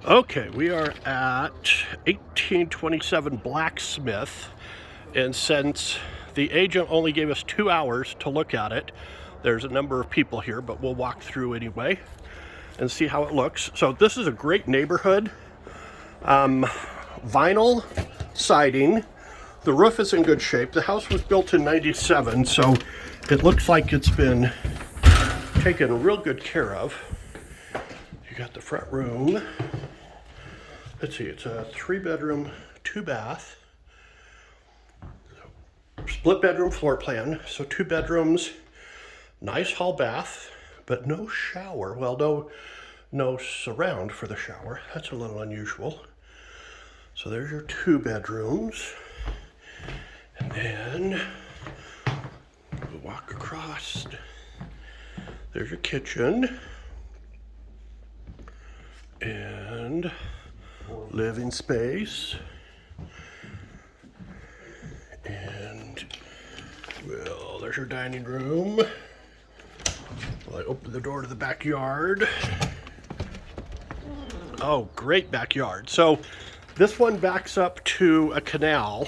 Okay, we are at 1827 Blacksmith, and since the agent only gave us 2 hours to look at it, there's a number of people here, but we'll walk through anyway and see how it looks. So this is a great neighborhood. Vinyl siding. The roof is in good shape. The house was built in '97, so it looks like it's been taken real good care of. You got the front room. Let's see, it's a 3-bedroom, 2-bath. Split bedroom floor plan, so 2 bedrooms, nice hall bath, but no shower. Well, no surround for the shower. That's a little unusual. So there's your 2 bedrooms. And then we'll walk across. There's your kitchen. And living space. And, well, there's your dining room. Well, I open the door to the backyard. Oh, great backyard. So this one backs up to a canal.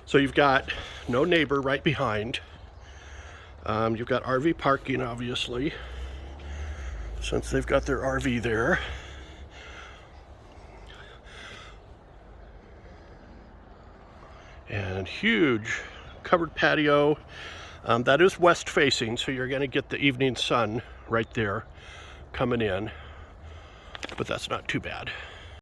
So you've got no neighbor right behind. You've got RV parking, obviously, since they've got their RV there. And huge covered patio. That is west facing, so you're going to get the evening sun right there coming in, but that's not too bad.